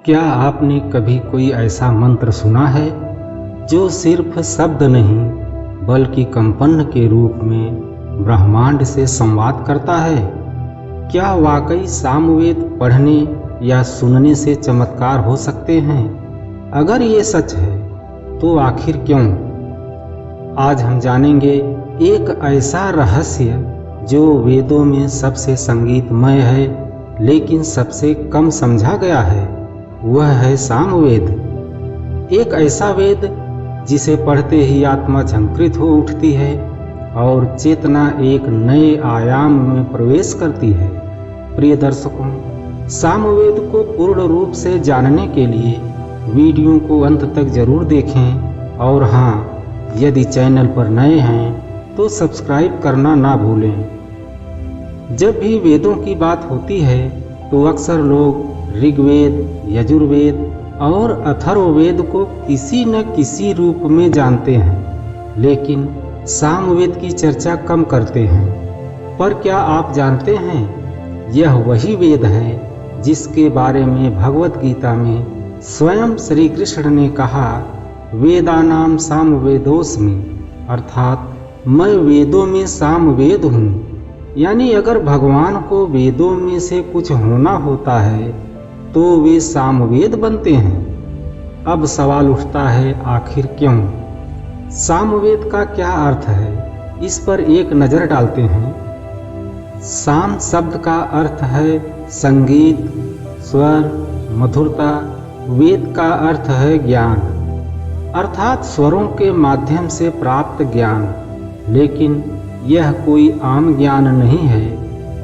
क्या आपने कभी कोई ऐसा मंत्र सुना है जो सिर्फ शब्द नहीं बल्कि कंपन के रूप में ब्रह्मांड से संवाद करता है? क्या वाकई सामवेद पढ़ने या सुनने से चमत्कार हो सकते हैं? अगर ये सच है तो आखिर क्यों? आज हम जानेंगे एक ऐसा रहस्य जो वेदों में सबसे संगीतमय है लेकिन सबसे कम समझा गया है। वह है सामवेद। एक ऐसा वेद जिसे पढ़ते ही आत्मा झंकृत हो उठती है और चेतना एक नए आयाम में प्रवेश करती है। प्रिय दर्शकों, सामवेद को पूर्ण रूप से जानने के लिए वीडियो को अंत तक जरूर देखें और हाँ, यदि चैनल पर नए हैं तो सब्सक्राइब करना ना भूलें। जब भी वेदों की बात होती है तो अक्सर लोग ऋग्वेद, यजुर्वेद और अथर्ववेद को किसी न किसी रूप में जानते हैं, लेकिन सामवेद की चर्चा कम करते हैं। पर क्या आप जानते हैं, यह वही वेद है जिसके बारे में भगवत गीता में स्वयं श्री कृष्ण ने कहा, वेदानाम सामवेदोस्मि, अर्थात मैं वेदों में सामवेद हूँ। यानी अगर भगवान को वेदों में से कुछ होना होता है तो वे सामवेद बनते हैं। अब सवाल उठता है, आखिर क्यों? सामवेद का क्या अर्थ है, इस पर एक नज़र डालते हैं। साम शब्द का अर्थ है संगीत, स्वर, मधुरता। वेद का अर्थ है ज्ञान, अर्थात स्वरों के माध्यम से प्राप्त ज्ञान। लेकिन यह कोई आम ज्ञान नहीं है,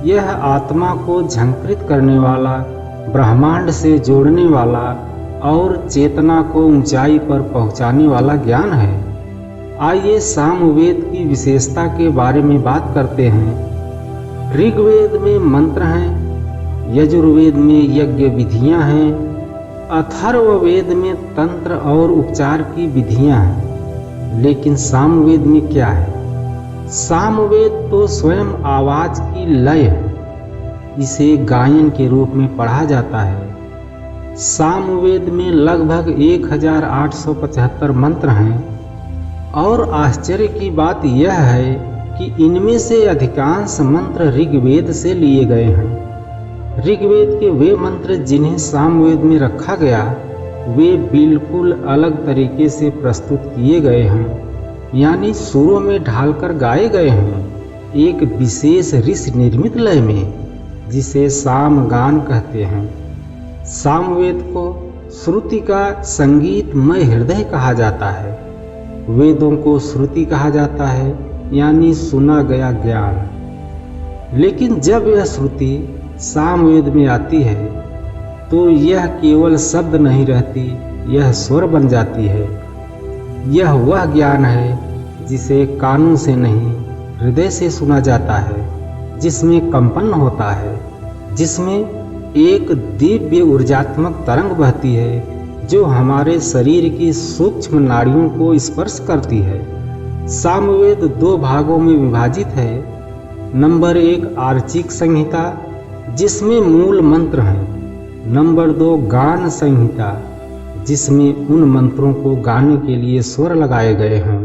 यह आत्मा को झंकृत करने वाला, ब्रह्मांड से जोड़ने वाला और चेतना को ऊंचाई पर पहुंचाने वाला ज्ञान है। आइए सामवेद की विशेषता के बारे में बात करते हैं। ऋग्वेद में मंत्र हैं, यजुर्वेद में यज्ञ विधियां हैं, अथर्ववेद में तंत्र और उपचार की विधियां हैं। लेकिन सामवेद में क्या है? सामवेद तो स्वयं आवाज की लय है। इसे गायन के रूप में पढ़ा जाता है। सामवेद में लगभग 1875 मंत्र हैं और आश्चर्य की बात यह है कि इनमें से अधिकांश मंत्र ऋग्वेद से लिए गए हैं। ऋग्वेद के वे मंत्र जिन्हें सामवेद में रखा गया, वे बिल्कुल अलग तरीके से प्रस्तुत किए गए हैं, यानी सुरों में ढालकर गाए गए हैं, एक विशेष ऋषि निर्मित लय में, जिसे सामगान कहते हैं। सामवेद को श्रुति का संगीतमय हृदय कहा जाता है। वेदों को श्रुति कहा जाता है, यानी सुना गया ज्ञान। लेकिन जब यह श्रुति सामवेद में आती है तो यह केवल शब्द नहीं रहती, यह स्वर बन जाती है। यह वह ज्ञान है जिसे कानों से नहीं, हृदय से सुना जाता है, जिसमें कंपन होता है, जिसमें एक दिव्य ऊर्जात्मक तरंग बहती है जो हमारे शरीर की सूक्ष्म नाड़ियों को स्पर्श करती है। सामवेद 2 भागों में विभाजित है। नंबर 1 आर्चिक संहिता, जिसमें मूल मंत्र हैं। नंबर 2 गान संहिता, जिसमें उन मंत्रों को गाने के लिए स्वर लगाए गए हैं।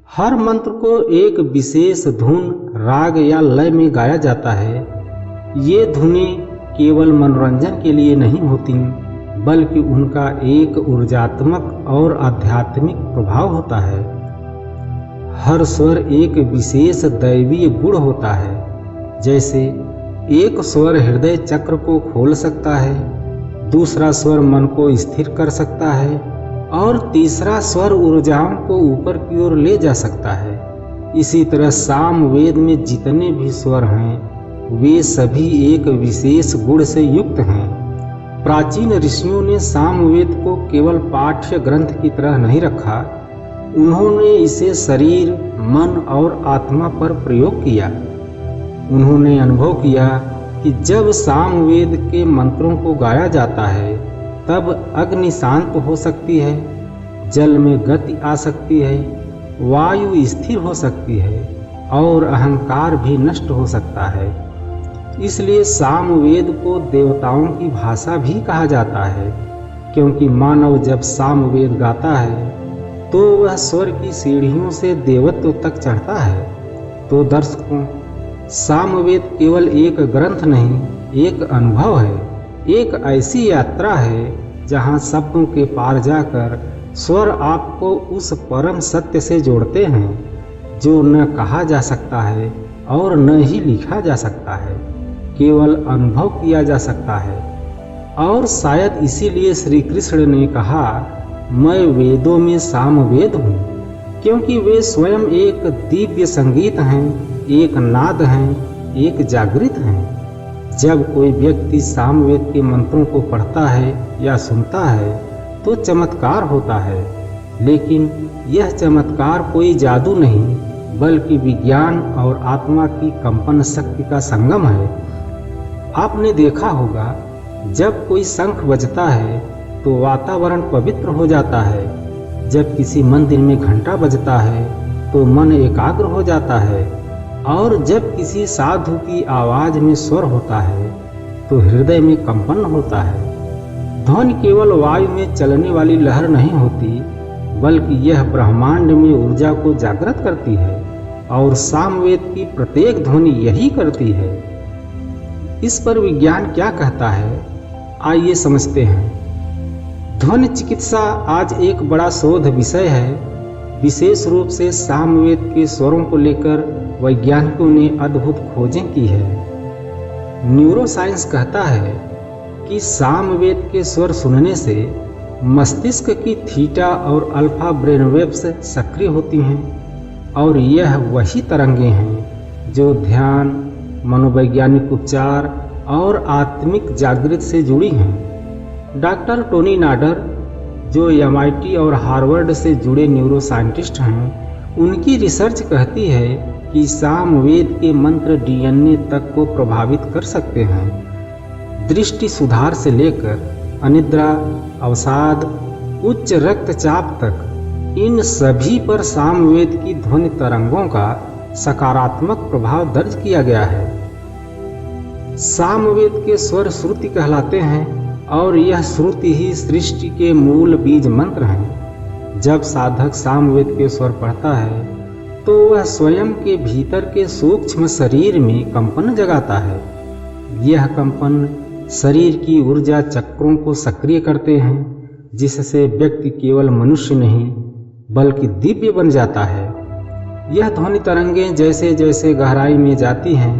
हर मंत्र को एक विशेष धुन, राग या लय में गाया जाता है। ये धुनें केवल मनोरंजन के लिए नहीं होती, बल्कि उनका एक ऊर्जात्मक और आध्यात्मिक प्रभाव होता है। हर स्वर एक विशेष दैवीय गुण होता है। जैसे एक स्वर हृदय चक्र को खोल सकता है, दूसरा स्वर मन को स्थिर कर सकता है और तीसरा स्वर ऊर्जाओं को ऊपर की ओर ले जा सकता है। इसी तरह सामवेद में जितने भी स्वर हैं वे सभी एक विशेष गुण से युक्त हैं। प्राचीन ऋषियों ने सामवेद को केवल पाठ्य ग्रंथ की तरह नहीं रखा, उन्होंने इसे शरीर, मन और आत्मा पर प्रयोग किया। उन्होंने अनुभव किया कि जब सामवेद के मंत्रों को गाया जाता है तब अग्नि शांत हो सकती है, जल में गति आ सकती है, वायु स्थिर हो सकती है और अहंकार भी नष्ट हो सकता है। इसलिए सामवेद को देवताओं की भाषा भी कहा जाता है। क्योंकि मानव जब सामवेद गाता है तो वह स्वर की सीढ़ियों से देवत्व तक चढ़ता है। तो दर्शकों, सामवेद केवल एक ग्रंथ नहीं, एक अनुभव है, एक ऐसी यात्रा है जहाँ शब्दों के पार जाकर स्वर आपको उस परम सत्य से जोड़ते हैं जो न कहा जा सकता है और न ही लिखा जा सकता है, केवल अनुभव किया जा सकता है। और शायद इसीलिए श्री कृष्ण ने कहा, मैं वेदों में सामवेद हूँ, क्योंकि वे स्वयं एक दिव्य संगीत हैं, एक नाद हैं, एक जागृत हैं। जब कोई व्यक्ति सामवेद के मंत्रों को पढ़ता है या सुनता है तो चमत्कार होता है, लेकिन यह चमत्कार कोई जादू नहीं बल्कि विज्ञान और आत्मा की कंपन शक्ति का संगम है। आपने देखा होगा, जब कोई शंख बजता है तो वातावरण पवित्र हो जाता है। जब किसी मंदिर में घंटा बजता है तो मन एकाग्र हो जाता है, और जब किसी साधु की आवाज में स्वर होता है तो हृदय में कंपन होता है। ध्वनि केवल वायु में चलने वाली लहर नहीं होती, बल्कि यह ब्रह्मांड में ऊर्जा को जागृत करती है, और सामवेद की प्रत्येक ध्वनि यही करती है। इस पर विज्ञान क्या कहता है, आइए समझते हैं। ध्वनि चिकित्सा आज एक बड़ा शोध विषय है। विशेष रूप से सामवेद के स्वरों को लेकर वैज्ञानिकों ने अद्भुत खोजें की है। न्यूरोसाइंस कहता है कि सामवेद के स्वर सुनने से मस्तिष्क की थीटा और अल्फा ब्रेनवेव्स सक्रिय होती हैं, और यह वही तरंगे हैं जो ध्यान, मनोवैज्ञानिक उपचार और आत्मिक जागृत से जुड़ी हैं। डॉक्टर टोनी नाडर, जो MIT और हार्वर्ड से जुड़े न्यूरोसाइंटिस्ट हैं, उनकी रिसर्च कहती है कि सामवेद के मंत्र DNA तक को प्रभावित कर सकते हैं। दृष्टि सुधार से लेकर अनिद्रा, अवसाद, उच्च रक्तचाप तक, इन सभी पर सामवेद की ध्वनि तरंगों का सकारात्मक प्रभाव दर्ज किया गया है। सामवेद के स्वर श्रुति कहलाते हैं, और यह श्रुति ही सृष्टि के मूल बीज मंत्र हैं। जब साधक सामवेद के स्वर पढ़ता है तो वह स्वयं के भीतर के सूक्ष्म शरीर में कंपन जगाता है। यह कंपन शरीर की ऊर्जा चक्रों को सक्रिय करते हैं, जिससे व्यक्ति केवल मनुष्य नहीं बल्कि दिव्य बन जाता है। यह ध्वनि तरंगें जैसे जैसे गहराई में जाती हैं,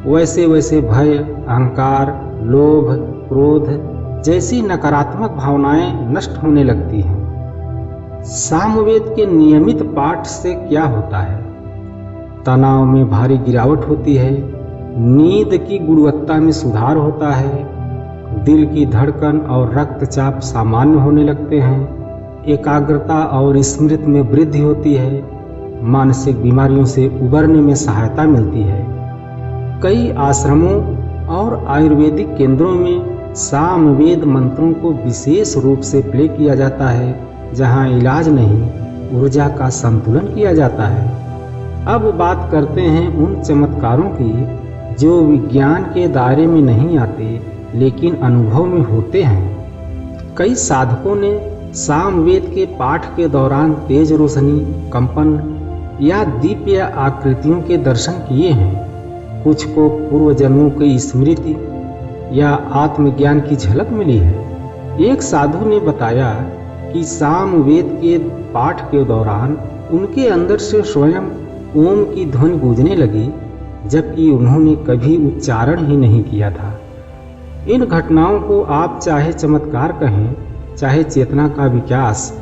वैसे वैसे भय, अहंकार, लोभ, क्रोध जैसी नकारात्मक भावनाएं नष्ट होने लगती हैं। सामवेद के नियमित पाठ से क्या होता है? तनाव में भारी गिरावट होती है, नींद की गुणवत्ता में सुधार होता है, दिल की धड़कन और रक्तचाप सामान्य होने लगते हैं, एकाग्रता और स्मृति में वृद्धि होती है, मानसिक बीमारियों से उबरने में सहायता मिलती है। कई आश्रमों और आयुर्वेदिक केंद्रों में सामवेद मंत्रों को विशेष रूप से प्ले किया जाता है, जहां इलाज नहीं, ऊर्जा का संतुलन किया जाता है। अब बात करते हैं उन चमत्कारों की जो विज्ञान के दायरे में नहीं आते लेकिन अनुभव में होते हैं। कई साधकों ने सामवेद के पाठ के दौरान तेज रोशनी, कंपन या दिव्य आकृतियों के दर्शन किए हैं। कुछ को पूर्व जन्मों की स्मृति या आत्मज्ञान की झलक मिली है। एक साधु ने बताया कि सामवेद के पाठ के दौरान उनके अंदर से स्वयं ओम की ध्वनि गूंजने लगी, जबकि उन्होंने कभी उच्चारण ही नहीं किया था। इन घटनाओं को आप चाहे चमत्कार कहें, चाहे चेतना का विकास,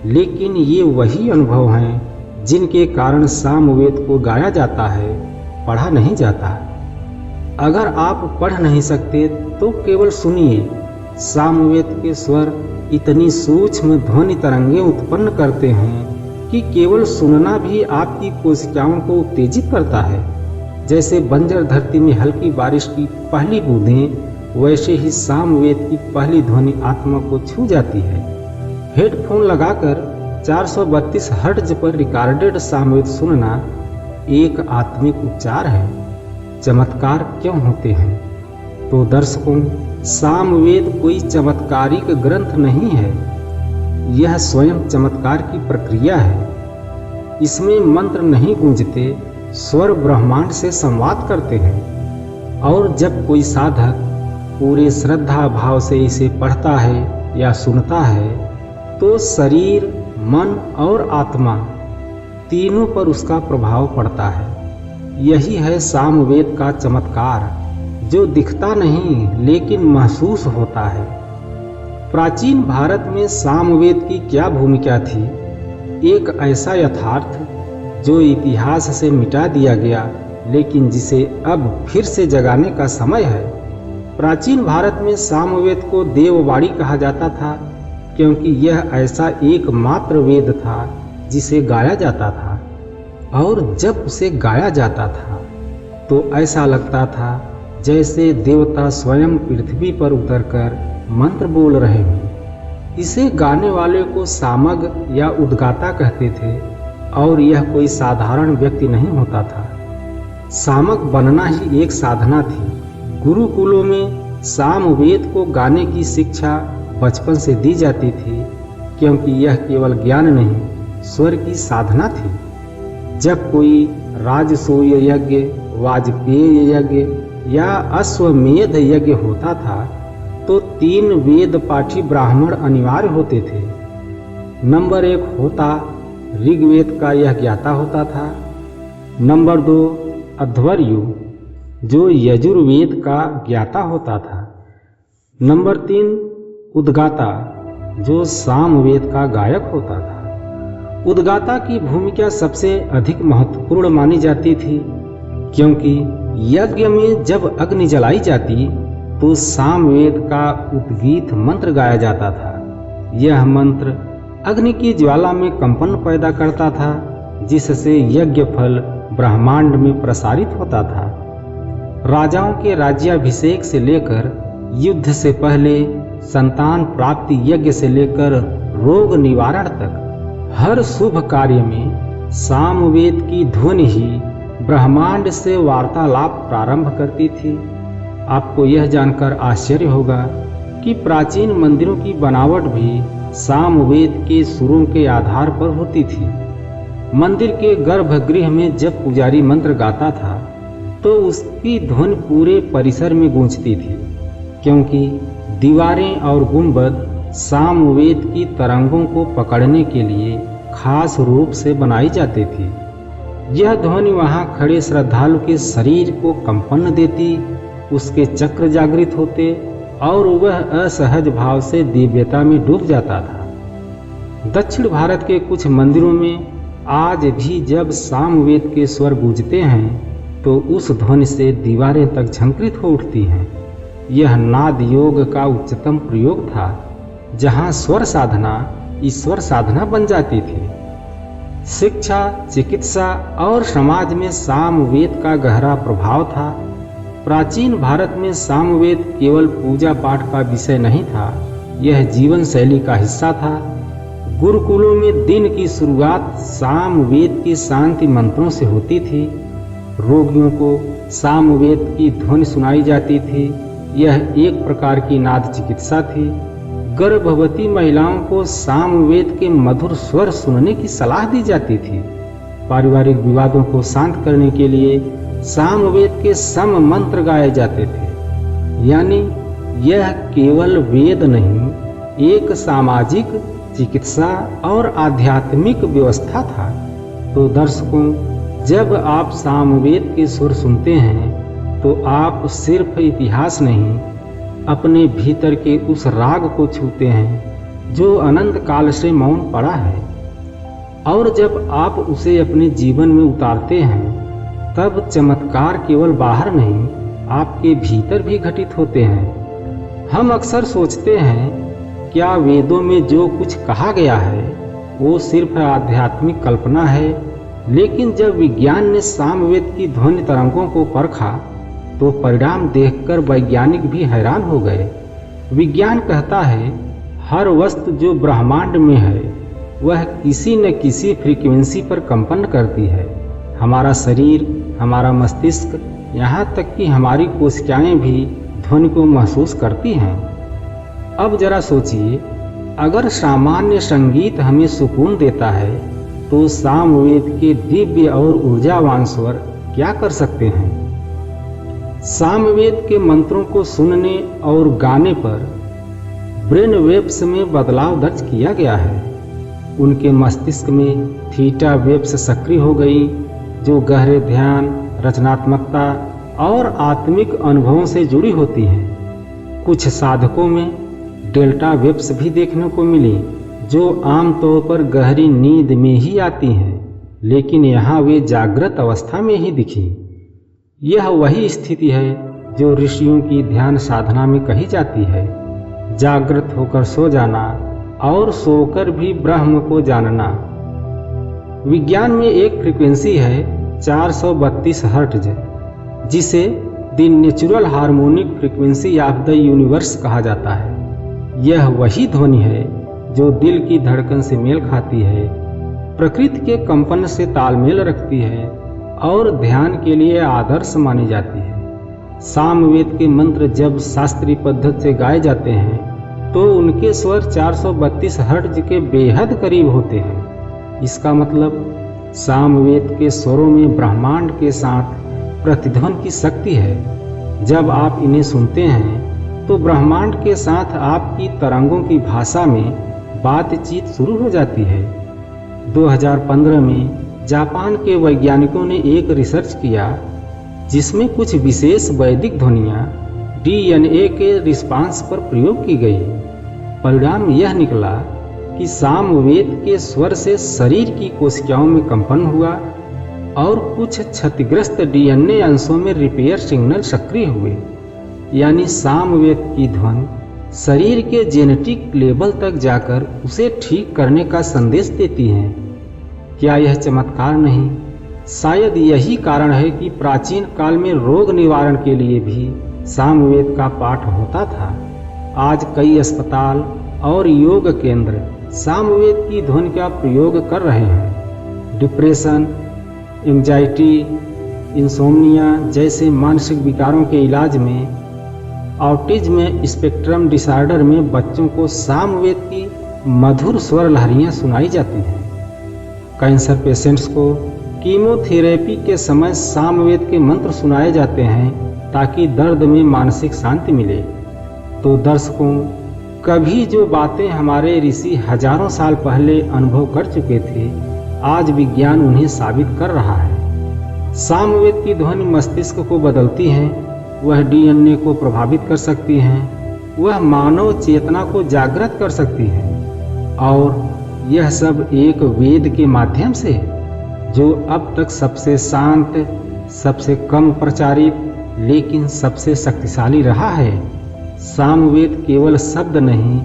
लेकिन ये वही अनुभव हैं जिनके कारण सामवेद को गाया जाता है, पढ़ा नहीं जाता। अगर आप पढ़ नहीं सकते तो केवल सुनिए। सामवेद के स्वर इतनी सूक्ष्म ध्वनि तरंगें उत्पन्न करते हैं कि केवल सुनना भी आपकी कोशिकाओं को उत्तेजित करता है। जैसे बंजर धरती में हल्की बारिश की पहली बूंदें, वैसे ही सामवेद की पहली ध्वनि आत्मा को छू जाती है। हेडफोन लगाकर 432 हर्ट्ज पर रिकॉर्डेड सामवेद सुनना एक आत्मिक उपचार है। चमत्कार क्यों होते हैं? तो दर्शकों, सामवेद कोई चमत्कारिक ग्रंथ नहीं है, यह स्वयं चमत्कार की प्रक्रिया है। इसमें मंत्र नहीं गूंजते, स्वर ब्रह्मांड से संवाद करते हैं। और जब कोई साधक पूरे श्रद्धा भाव से इसे पढ़ता है या सुनता है तो शरीर, मन और आत्मा तीनों पर उसका प्रभाव पड़ता है। यही है सामवेद का चमत्कार, जो दिखता नहीं लेकिन महसूस होता है। प्राचीन भारत में सामवेद की क्या भूमिका थी? एक ऐसा यथार्थ जो इतिहास से मिटा दिया गया, लेकिन जिसे अब फिर से जगाने का समय है। प्राचीन भारत में सामवेद को देववाणी कहा जाता था, क्योंकि यह ऐसा एकमात्र वेद था जिसे गाया जाता था। और जब उसे गाया जाता था तो ऐसा लगता था जैसे देवता स्वयं पृथ्वी पर उतरकर मंत्र बोल रहे हों। इसे गाने वाले को सामग या उद्गाता कहते थे, और यह कोई साधारण व्यक्ति नहीं होता था। सामग बनना ही एक साधना थी। गुरुकुलों में सामवेद को गाने की शिक्षा बचपन से दी जाती थी, क्योंकि यह केवल ज्ञान नहीं, स्वर की साधना थी। जब कोई राजसूय यज्ञ, वाजपेय यज्ञ या अश्वमेध यज्ञ होता था तो 3 वेद पाठी ब्राह्मण अनिवार्य होते थे। नंबर 1 होता ऋग्वेद का, यह ज्ञाता होता था। नंबर 2 अध्वर्यु, जो यजुर्वेद का ज्ञाता होता था। नंबर 3 उद्गाता, जो सामवेद का गायक होता था। उद्गाता की भूमिका सबसे अधिक महत्वपूर्ण मानी जाती थी, क्योंकि यज्ञ में जब अग्नि जलाई जाती तो सामवेद का उद्गीत मंत्र गाया जाता था। यह मंत्र अग्नि की ज्वाला में कंपन पैदा करता था, जिससे यज्ञ फल ब्रह्मांड में प्रसारित होता था। राजाओं के राज्याभिषेक से लेकर युद्ध से पहले संतान प्राप्ति यज्ञ से लेकर रोग निवारण तक हर शुभ कार्य में सामवेद की ध्वनि ही ब्रह्मांड से वार्तालाप प्रारंभ करती थी। आपको यह जानकर आश्चर्य होगा कि प्राचीन मंदिरों की बनावट भी सामवेद के सुरों के आधार पर होती थी। मंदिर के गर्भगृह में जब पुजारी मंत्र गाता था तो उसकी ध्वनि पूरे परिसर में गूंजती थी, क्योंकि दीवारें और गुंबद सामवेद की तरंगों को पकड़ने के लिए खास रूप से बनाई जाती थी। यह ध्वनि वहां खड़े श्रद्धालु के शरीर को कंपन देती, उसके चक्र जागृत होते और वह असहज भाव से दिव्यता में डूब जाता था। दक्षिण भारत के कुछ मंदिरों में आज भी जब सामवेद के स्वर गूंजते हैं तो उस ध्वनि से दीवारें तक झंकृत हो उठती हैं। यह नाद योग का उच्चतम प्रयोग था, जहां स्वर साधना ईश्वर साधना बन जाती थी। शिक्षा, चिकित्सा और समाज में सामवेद का गहरा प्रभाव था। प्राचीन भारत में सामवेद केवल पूजा पाठ का विषय नहीं था, यह जीवन शैली का हिस्सा था। गुरुकुलों में दिन की शुरुआत सामवेद की शांति मंत्रों से होती थी। रोगियों को सामवेद की ध्वनि सुनाई जाती थी, यह एक प्रकार की नाद चिकित्सा थी। गर्भवती महिलाओं को सामवेद के मधुर स्वर सुनने की सलाह दी जाती थी। पारिवारिक विवादों को शांत करने के लिए सामवेद के सम मंत्र गाए जाते थे। यानी यह केवल वेद नहीं, एक सामाजिक, चिकित्सा और आध्यात्मिक व्यवस्था था। तो दर्शकों, जब आप सामवेद के सुर सुनते हैं तो आप सिर्फ इतिहास नहीं, अपने भीतर के उस राग को छूते हैं जो अनंत काल से मौन पड़ा है। और जब आप उसे अपने जीवन में उतारते हैं तब चमत्कार केवल बाहर नहीं, आपके भीतर भी घटित होते हैं। हम अक्सर सोचते हैं, क्या वेदों में जो कुछ कहा गया है वो सिर्फ आध्यात्मिक कल्पना है? लेकिन जब विज्ञान ने सामवेद की ध्वनि तरंगों को परखा तो परिणाम देखकर वैज्ञानिक भी हैरान हो गए। विज्ञान कहता है, हर वस्तु जो ब्रह्मांड में है वह किसी न किसी फ्रीक्वेंसी पर कंपन करती है। हमारा शरीर, हमारा मस्तिष्क, यहाँ तक कि हमारी कोशिकाएं भी ध्वनि को महसूस करती हैं। अब जरा सोचिए, अगर सामान्य संगीत हमें सुकून देता है तो सामवेद के दिव्य और ऊर्जावान स्वर क्या कर सकते हैं। सामवेद के मंत्रों को सुनने और गाने पर ब्रेन वेव्स में बदलाव दर्ज किया गया है। उनके मस्तिष्क में थीटा वेव्स सक्रिय हो गई, जो गहरे ध्यान, रचनात्मकता और आत्मिक अनुभवों से जुड़ी होती हैं। कुछ साधकों में डेल्टा वेव्स भी देखने को मिली, जो आमतौर पर गहरी नींद में ही आती हैं, लेकिन यहाँ वे जागृत अवस्था में ही दिखी। यह वही स्थिति है जो ऋषियों की ध्यान साधना में कही जाती है, जागृत होकर सो जाना और सोकर भी ब्रह्म को जानना। विज्ञान में एक फ्रीक्वेंसी है 432 हर्ट्ज, जिसे the natural harmonic frequency of the universe कहा जाता है। यह वही ध्वनि है जो दिल की धड़कन से मेल खाती है, प्रकृति के कंपन से तालमेल रखती है और ध्यान के लिए आदर्श मानी जाती है। सामवेद के मंत्र जब शास्त्रीय पद्धति से गाए जाते हैं तो उनके स्वर 432 हर्ट्ज के बेहद करीब होते हैं। इसका मतलब सामवेद के स्वरों में ब्रह्मांड के साथ प्रतिध्वनि की शक्ति है। जब आप इन्हें सुनते हैं तो ब्रह्मांड के साथ आपकी तरंगों की भाषा में बातचीत शुरू हो जाती है। 2015 में जापान के वैज्ञानिकों ने एक रिसर्च किया जिसमें कुछ विशेष वैदिक ध्वनियाँ DNA के रिस्पांस पर प्रयोग की गई। परिणाम यह निकला कि सामवेद के स्वर से शरीर की कोशिकाओं में कंपन हुआ और कुछ क्षतिग्रस्त DNA अंशों में रिपेयर सिग्नल सक्रिय हुए। यानी सामवेद की ध्वनि शरीर के जेनेटिक लेवल तक जाकर उसे ठीक करने का संदेश देती है। क्या यह चमत्कार नहीं? शायद यही कारण है कि प्राचीन काल में रोग निवारण के लिए भी सामवेद का पाठ होता था। आज कई अस्पताल और योग केंद्र सामवेद की ध्वनि का प्रयोग कर रहे हैं। डिप्रेशन, एंजाइटी, इंसोम्निया जैसे मानसिक विकारों के इलाज में, ऑटिज्म स्पेक्ट्रम डिसऑर्डर में बच्चों को सामवेद की मधुर स्वर लहरियाँ सुनाई जाती हैं। कैंसर पेशेंट्स को कीमोथेरेपी के समय सामवेद के मंत्र सुनाए जाते हैं ताकि दर्द में मानसिक शांति मिले। तो दर्शकों, कभी जो बातें हमारे ऋषि हजारों साल पहले अनुभव कर चुके थे, आज विज्ञान उन्हें साबित कर रहा है। सामवेद की ध्वनि मस्तिष्क को बदलती है, वह DNA को प्रभावित कर सकती हैं, वह मानव चेतना को जागृत कर सकती है, और यह सब एक वेद के माध्यम से, जो अब तक सबसे शांत, सबसे कम प्रचारित लेकिन सबसे शक्तिशाली रहा है। सामवेद केवल शब्द नहीं,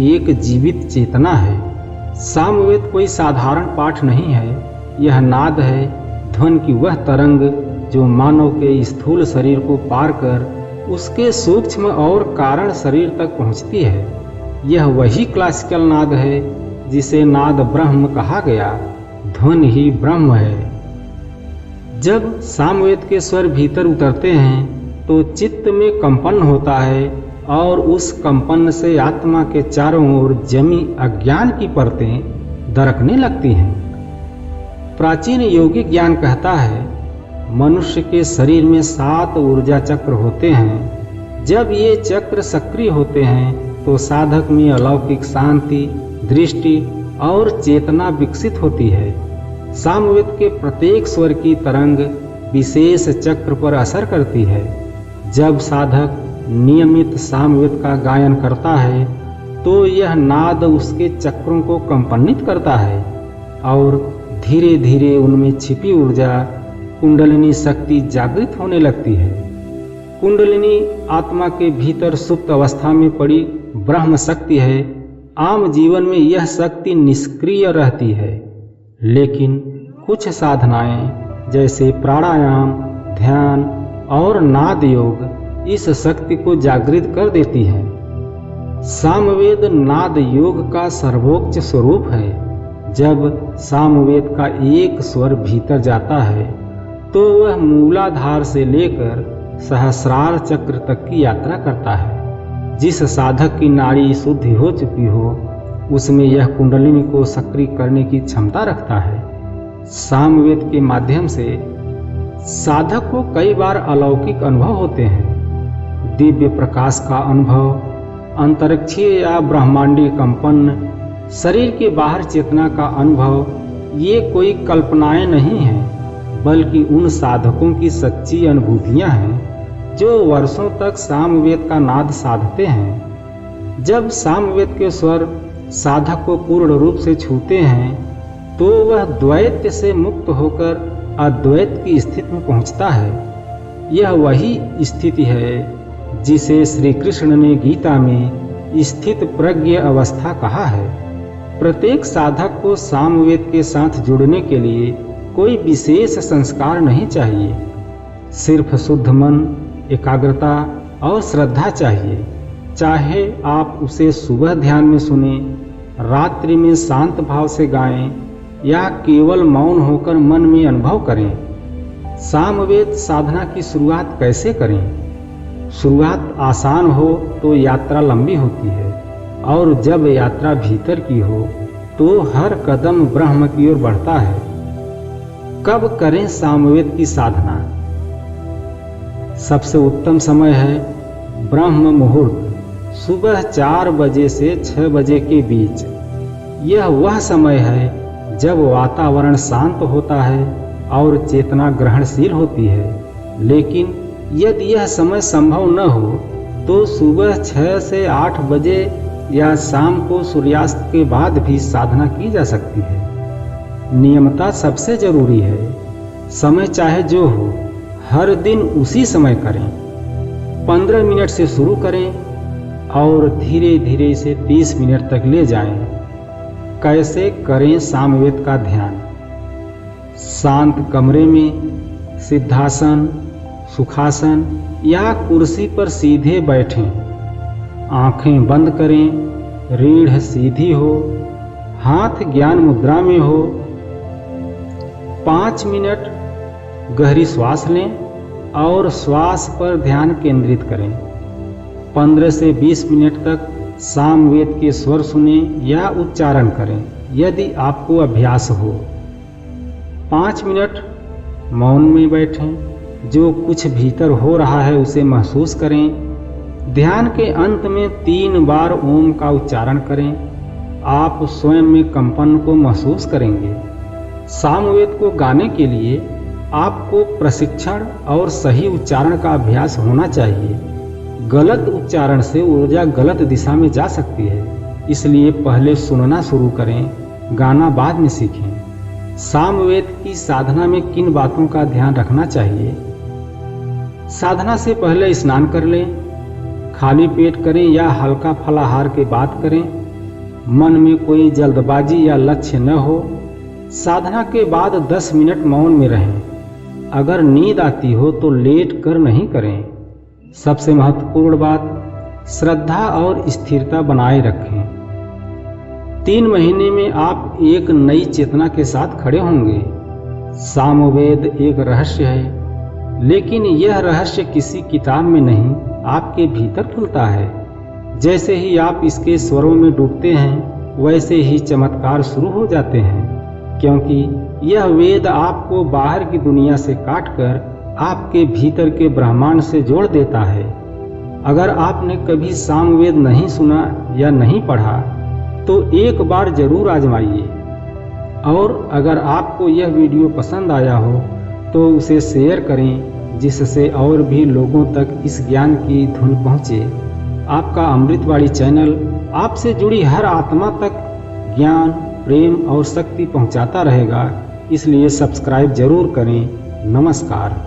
एक जीवित चेतना है। सामवेद कोई साधारण पाठ नहीं है, यह नाद है, ध्वनि की वह तरंग जो मानव के स्थूल शरीर को पार कर उसके सूक्ष्म और कारण शरीर तक पहुंचती है। यह वही क्लासिकल नाद है जिसे नाद ब्रह्म कहा गया। ध्वनि ही ब्रह्म है। जब सामवेद के स्वर भीतर उतरते हैं तो चित्त में कंपन होता है और उस कंपन से आत्मा के चारों ओर जमी अज्ञान की परतें दरकने लगती हैं। प्राचीन योगिक ज्ञान कहता है, मनुष्य के शरीर में 7 ऊर्जा चक्र होते हैं। जब ये चक्र सक्रिय होते हैं तो साधक में अलौकिक शांति, दृष्टि और चेतना विकसित होती है। सामवेद के प्रत्येक स्वर की तरंग विशेष चक्र पर असर करती है। जब साधक नियमित सामवेद का गायन करता है तो यह नाद उसके चक्रों को कंपनित करता है और धीरे धीरे उनमें छिपी ऊर्जा कुंडलिनी शक्ति जागृत होने लगती है। कुंडलिनी आत्मा के भीतर सुप्त अवस्था में पड़ी ब्रह्म शक्ति है। आम जीवन में यह शक्ति निष्क्रिय रहती है, लेकिन कुछ साधनाएं जैसे प्राणायाम, ध्यान और नाद योग इस शक्ति को जागृत कर देती है। सामवेद नाद योग का सर्वोच्च स्वरूप है। जब सामवेद का एक स्वर भीतर जाता है तो वह मूलाधार से लेकर सहस्रार चक्र तक की यात्रा करता है। जिस साधक की नाड़ी शुद्धि हो चुकी हो उसमें यह कुंडलिनी को सक्रिय करने की क्षमता रखता है। सामवेद के माध्यम से साधक को कई बार अलौकिक अनुभव होते हैं। दिव्य प्रकाश का अनुभव, अंतरिक्षीय या ब्रह्मांडीय कंपन, शरीर के बाहर चेतना का अनुभव, ये कोई कल्पनाएं नहीं हैं बल्कि उन साधकों की सच्ची अनुभूतियां हैं जो वर्षों तक सामवेद का नाद साधते हैं। जब सामवेद के स्वर साधक को पूर्ण रूप से छूते हैं तो वह द्वैत से मुक्त होकर अद्वैत की स्थिति में पहुंचता है। यह वही स्थिति है जिसे श्री कृष्ण ने गीता में स्थित प्रज्ञ अवस्था कहा है। प्रत्येक साधक को सामवेद के साथ जुड़ने के लिए कोई विशेष संस्कार नहीं चाहिए, सिर्फ शुद्ध मन, एकाग्रता और श्रद्धा चाहिए। चाहे आप उसे सुबह ध्यान में सुने, रात्रि में शांत भाव से गाएं या केवल मौन होकर मन में अनुभव करें। सामवेद साधना की शुरुआत कैसे करें? शुरुआत आसान हो तो यात्रा लंबी होती है और जब यात्रा भीतर की हो तो हर कदम ब्रह्म की ओर बढ़ता है। कब करें सामवेद की साधना? सबसे उत्तम समय है ब्रह्म मुहूर्त, सुबह 4 बजे से 6 बजे के बीच। यह वह समय है जब वातावरण शांत होता है और चेतना ग्रहणशील होती है। लेकिन यदि यह समय संभव न हो तो सुबह 6 से 8 बजे या शाम को सूर्यास्त के बाद भी साधना की जा सकती है। नियमता सबसे जरूरी है। समय चाहे जो हो, हर दिन उसी समय करें। 15 मिनट से शुरू करें और धीरे धीरे इसे 30 मिनट तक ले जाएं। कैसे करें सामवेद का ध्यान? शांत कमरे में सिद्धासन, सुखासन या कुर्सी पर सीधे बैठें। आंखें बंद करें, रीढ़ सीधी हो, हाथ ज्ञान मुद्रा में हो। 5 मिनट गहरी श्वास लें और श्वास पर ध्यान केंद्रित करें। 15 से 20 मिनट तक सामवेद के स्वर सुने या उच्चारण करें यदि आपको अभ्यास हो। 5 मिनट मौन में बैठें, जो कुछ भीतर हो रहा है उसे महसूस करें। ध्यान के अंत में 3 बार ओम का उच्चारण करें। आप स्वयं में कंपन को महसूस करेंगे। सामवेद को गाने के लिए आपको प्रशिक्षण और सही उच्चारण का अभ्यास होना चाहिए। गलत उच्चारण से ऊर्जा गलत दिशा में जा सकती है, इसलिए पहले सुनना शुरू करें, गाना बाद में सीखें। सामवेद की साधना में किन बातों का ध्यान रखना चाहिए? साधना से पहले स्नान कर लें, खाली पेट करें या हल्का फलाहार के बाद करें। मन में कोई जल्दबाजी या लक्ष्य न हो। साधना के बाद 10 मिनट मौन में रहें। अगर नींद आती हो तो लेट कर नहीं करें। सबसे महत्वपूर्ण बात, श्रद्धा और स्थिरता बनाए रखें। 3 महीने में आप एक नई चेतना के साथ खड़े होंगे। सामवेद एक रहस्य है, लेकिन यह रहस्य किसी किताब में नहीं, आपके भीतर खुलता है। जैसे ही आप इसके स्वरों में डूबते हैं वैसे ही चमत्कार शुरू हो जाते हैं, क्योंकि यह वेद आपको बाहर की दुनिया से काटकर आपके भीतर के ब्रह्मांड से जोड़ देता है। अगर आपने कभी सामवेद नहीं सुना या नहीं पढ़ा तो एक बार जरूर आजमाइए। और अगर आपको यह वीडियो पसंद आया हो तो उसे शेयर करें, जिससे और भी लोगों तक इस ज्ञान की धुन पहुँचे। आपका अमृतवाणी चैनल आपसे जुड़ी हर आत्मा तक ज्ञान, प्रेम और शक्ति पहुँचाता रहेगा, इसलिए सब्सक्राइब जरूर करें। नमस्कार।